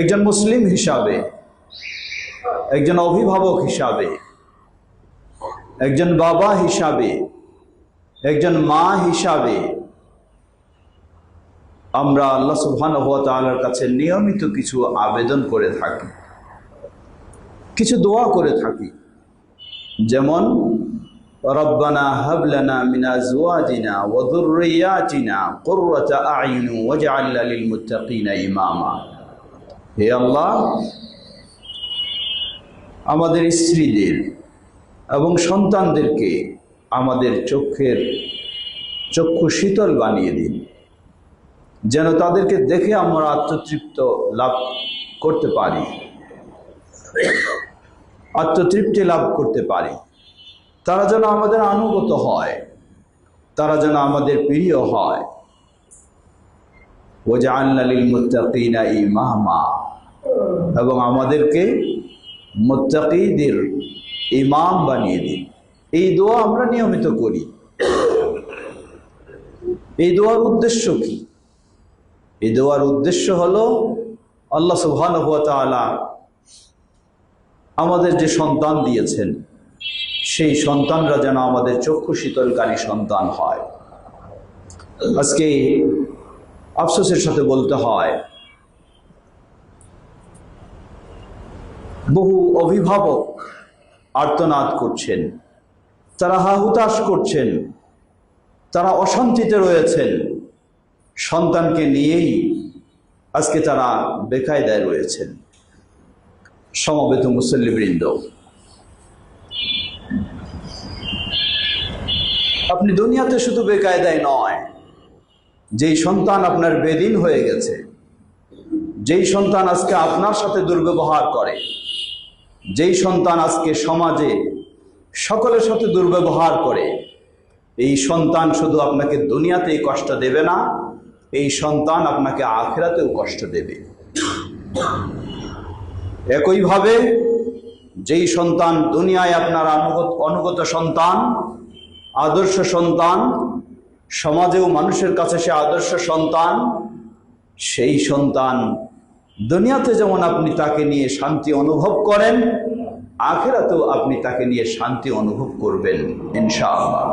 একজন মুসলিম হিসাবে, একজন অভিভাবক হিসাবে, একজন বাবা হিসাবে, একজন মা হিসাবে আমরা আল্লাহ সুবহানাহু ওয়া তাআলার কাছে নিয়মিত কিছু আবেদন করে থাকি, কিছু দোয়া করে থাকি। যেমন রব্বানা হাব লানা মিন আজওয়াজিনা ওয়া যুররিয়াতিনা কুররাতা আ'ইউন ওয়াজআলনা লিল মুত্তাকিনা ইমামা। হে আল্লাহ, আমাদের স্ত্রীদের এবং সন্তানদেরকে আমাদের চক্ষু শীতল বানিয়ে দিন, যেন তাদেরকে দেখে আমরা আত্মতৃপ্ত লাভ করতে পারি, আত্মতৃপ্তি লাভ করতে পারি। তারা যেন আমাদের আনুগত হয়, তারা যেন আমাদের প্রিয় হয়। ওয়াজআলনা লিল মুত্তাকিনা ইমামা, এবং আমাদেরকে মুত্তাকিদের ইমাম বানিয়ে দিন। এই দোয়া আমরা নিয়মিত করি। এই দোয়ার উদ্দেশ্য কি? এই দোয়ার উদ্দেশ্য হলো আল্লাহ সুবহানাহু ওয়া তাআলা আমাদের যে সন্তান দিয়েছেন, সেই সন্তানরা যেন আমাদের চক্ষু শীতলকারী সন্তান হয়। আজকে আফসোসের সাথে বলতে হয়, বহু অভিভাবক আর্তনাদ করছেন, তারা হাহুতাশ করছেন, তারা অশান্তিতে রয়েছেন। সন্তানকে নিয়েই আজকে তারা বেকায়দায় রয়েছেন। সমবেত মুসল্লিবৃন্দ, আপনি দুনিয়াতে শুধু বেকায়দায় নয়, যেই সন্তান আপনার বেদিন হয়ে গেছে, যেই সন্তান আজকে আপনার সাথে দুর্ব্যবহার করে, যেই সন্তান আজকে সমাজে সকলের সাথে দুর্ব্যবহার করে, এই সন্তান শুধু আপনাকে দুনিয়াতেই কষ্ট দেবে না, এই সন্তান আপনাকে আখিরাতেও কষ্ট দেবে। একইভাবে যেই সন্তান দুনিয়ায় আপনার অনুগত সন্তান, আদর্শ সন্তান, সমাজেও মানুষের কাছে সে আদর্শ সন্তান, সেই সন্তান দুনিয়াতে যেমন আপনি তাকে নিয়ে শান্তি অনুভব করেন, আখিরাতেও আপনি তাকে নিয়ে শান্তি অনুভব করবেন ইনশাআল্লাহ।